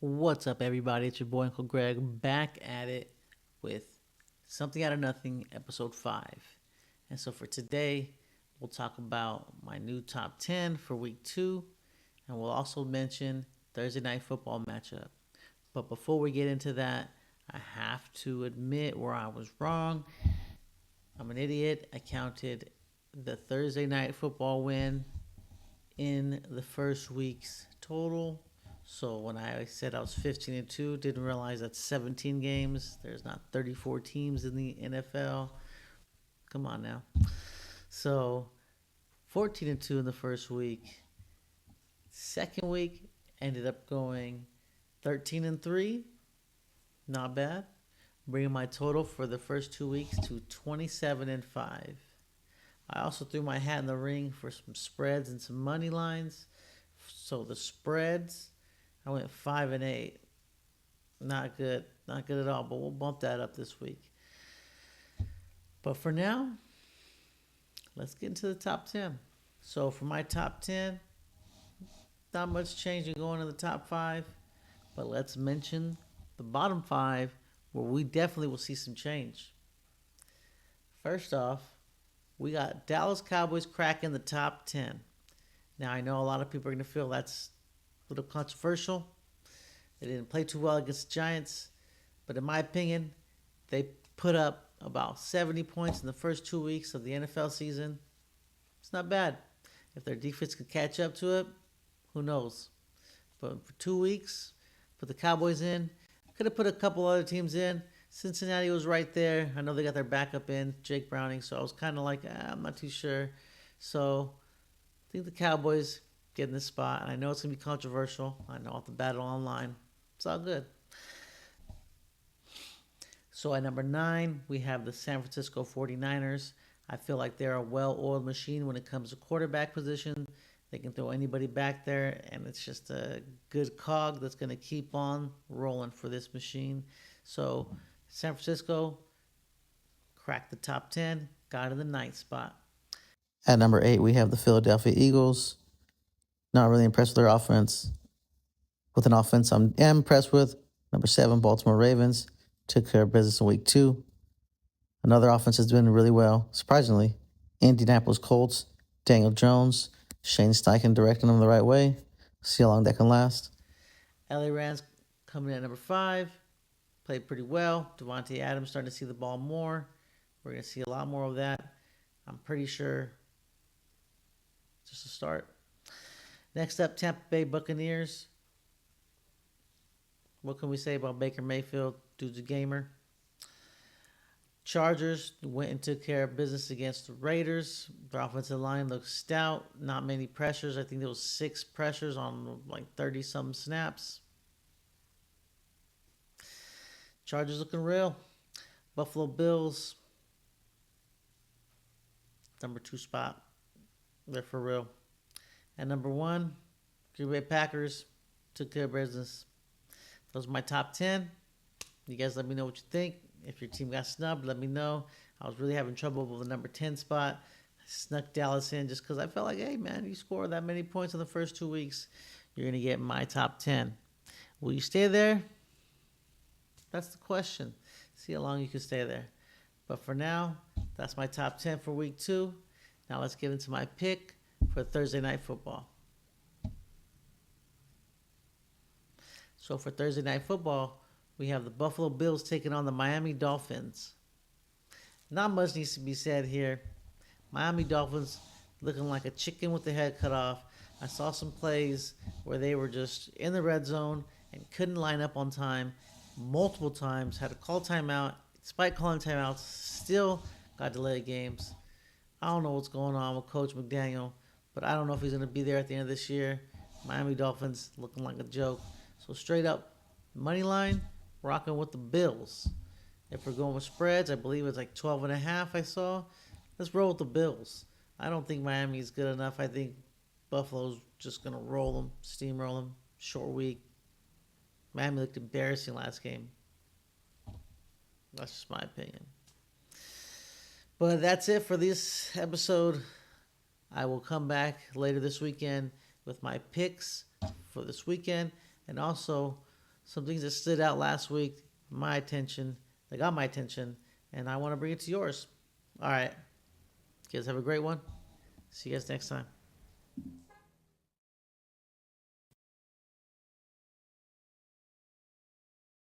What's up, everybody? It's your boy Uncle Greg back at it with Something Out of Nothing, episode 5. And so for today, we'll talk about my new top 10 for week 2, and we'll also mention Thursday night football matchup. But before we get into that, I have to admit where I was wrong. I'm an idiot. I counted the Thursday night football win in the first week's total. So when I said I was 15-2, didn't realize that's 17 games. There's not 34 teams in the NFL. Come on now. So 14-2 in the first week. Second week ended up going 13-3. Not bad. Bringing my total for the first 2 weeks to 27-5. I also threw my hat in the ring for some spreads and some money lines. So the spreads, I went 5-8. Not good. Not good at all, but we'll bump that up this week. But for now, let's get into the top 10. So for my top 10, not much change in going to the top 5, but let's mention the bottom 5 where we definitely will see some change. First off, we got Dallas Cowboys cracking the top 10. Now, I know a lot of people are going to feel that's a little controversial. They didn't play too well against the Giants, but in my opinion, they put up about 70 points in the first 2 weeks of the NFL season. It's not bad. If their defense could catch up to it, who knows? But for 2 weeks, put the Cowboys in. Could have put a couple other teams in. Cincinnati was right there. I know they got their backup in, Jake Browning, so I was kind of like, I'm not too sure. So I think the Cowboys get in this spot. And I know it's going to be controversial. I know off the battle online. It's all good. So at number 9, we have the San Francisco 49ers. I feel like they're a well-oiled machine when it comes to quarterback position. They can throw anybody back there, and it's just a good cog that's going to keep on rolling for this machine. So San Francisco cracked the top 10, got in the ninth spot. At number 8, we have the Philadelphia Eagles. Not really impressed with their offense. With an offense I'm impressed with. Number 7, Baltimore Ravens. Took care of business in week 2. Another offense has doing really well, surprisingly. Indianapolis Colts, Daniel Jones, Shane Steichen directing them the right way. See how long that can last. LA Rams coming in at number 5. Played pretty well. Devontae Adams starting to see the ball more. We're going to see a lot more of that. I'm pretty sure. Just a start. Next up, Tampa Bay Buccaneers. What can we say about Baker Mayfield? Dude's a gamer. Chargers went and took care of business against the Raiders. Their offensive line looks stout. Not many pressures. I think there was 6 pressures on like 30-some snaps. Chargers looking real. Buffalo Bills, number 2 spot. They're for real. And number 1, Green Bay Packers took care of business. Those are my top 10. You guys let me know what you think. If your team got snubbed, let me know. I was really having trouble with the number 10 spot. I snuck Dallas in just because I felt like, hey, man, you score that many points in the first 2 weeks, you're going to get my top 10. Will you stay there? That's the question. See how long you can stay there. But for now, that's my top 10 for week 2. Now let's get into my pick for Thursday night football. So for Thursday night football, we have the Buffalo Bills taking on the Miami Dolphins. Not much needs to be said here. Miami Dolphins looking like a chicken with the head cut off. I saw some plays where they were just in the red zone and couldn't line up on time multiple times. Had to call timeout. Despite calling timeouts, still got delayed games. I don't know what's going on with Coach McDaniel, but I don't know if he's going to be there at the end of this year. Miami Dolphins looking like a joke. So straight up, money line, rocking with the Bills. If we're going with spreads, I believe it's like 12.5 I saw. Let's roll with the Bills. I don't think Miami's good enough. I think Buffalo's just going to roll them, steamroll them. Short week. Miami looked embarrassing last game. That's just my opinion. But that's it for this episode. I will come back later this weekend with my picks for this weekend and also some things that stood out last week, my attention, that got my attention, and I want to bring it to yours. All right. You guys have a great one. See you guys next time.